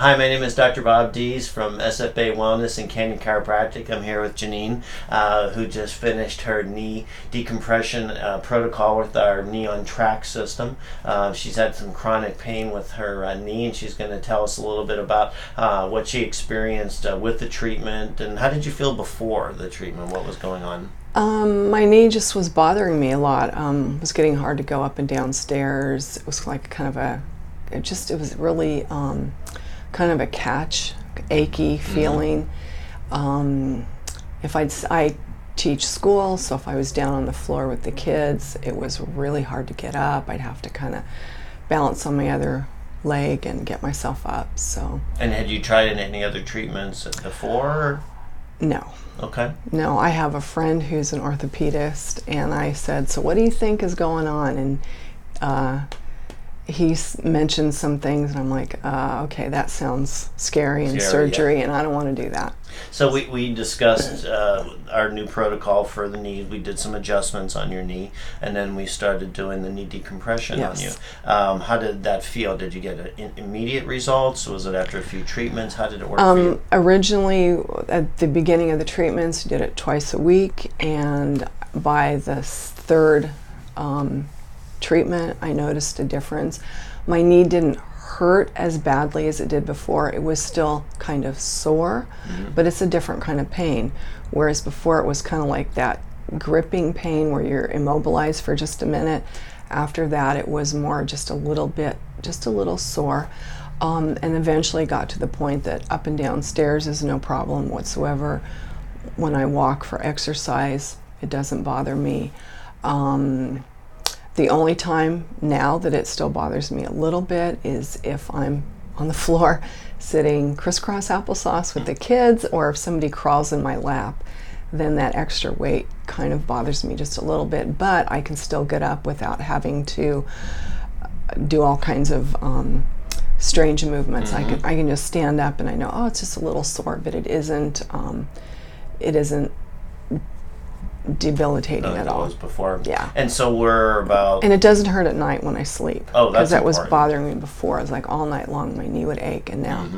Hi, my name is Dr. Bob Dees from SFA Wellness and Canyon Chiropractic. I'm here with Jeanine, who just finished her knee decompression protocol with our knee on track system. She's had some chronic pain with her knee, and she's going to tell us a little bit about what she experienced with the treatment. And how did you feel before the treatment? What was going on? My knee just was bothering me a lot. It was getting hard to go up and down stairs. It was like kind of it was really kind of a catch, achy feeling. I teach school, so if I was down on the floor with the kids, it was really hard to get up. I'd have to kind of balance on my other leg and get myself up. So. And had you tried any other treatments before? No. Okay. No, I have a friend who's an orthopedist, and I said, so what do you think is going on? And he mentioned some things, and I'm like, okay, that sounds scary and surgery, and I don't want to do that. So we discussed our new protocol for the knee. We did some adjustments on your knee, and then we started doing the knee decompression on you. How did that feel? Did you get immediate results? Was it after a few treatments? How did it work for you? Originally, at the beginning of the treatments, we did it twice a week, and by the third treatment, I noticed a difference. My knee didn't hurt as badly as it did before. It was still kind of sore, but it's a different kind of pain. Whereas before it was kind of like that gripping pain where you're immobilized for just a minute. After that, it was more just a little sore. And eventually got to the point that up and down stairs is no problem whatsoever. When I walk for exercise, it doesn't bother me. The only time now that it still bothers me a little bit is if I'm on the floor sitting crisscross applesauce with the kids, or if somebody crawls in my lap, then that extra weight kind of bothers me just a little bit, but I can still get up without having to do all kinds of strange movements. I can just stand up and I know, oh, it's just a little sore, but it isn't debilitating at all. It was before. Yeah. And so we're about... And it doesn't hurt at night when I sleep. Oh, that's because that was important. bothering me before. It was like all night long my knee would ache, and now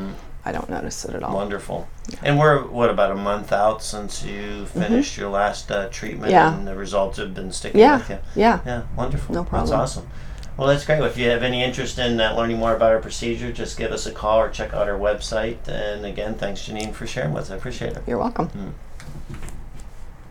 I don't notice it at all. Wonderful. Yeah. And we're, about a month out since you finished your last treatment, and the results have been sticking with you. Yeah, wonderful. No problem. That's awesome. Well, that's great. If you have any interest in learning more about our procedure, just give us a call or check out our website. And again, thanks, Jeanine, for sharing with us. I appreciate it. You're welcome.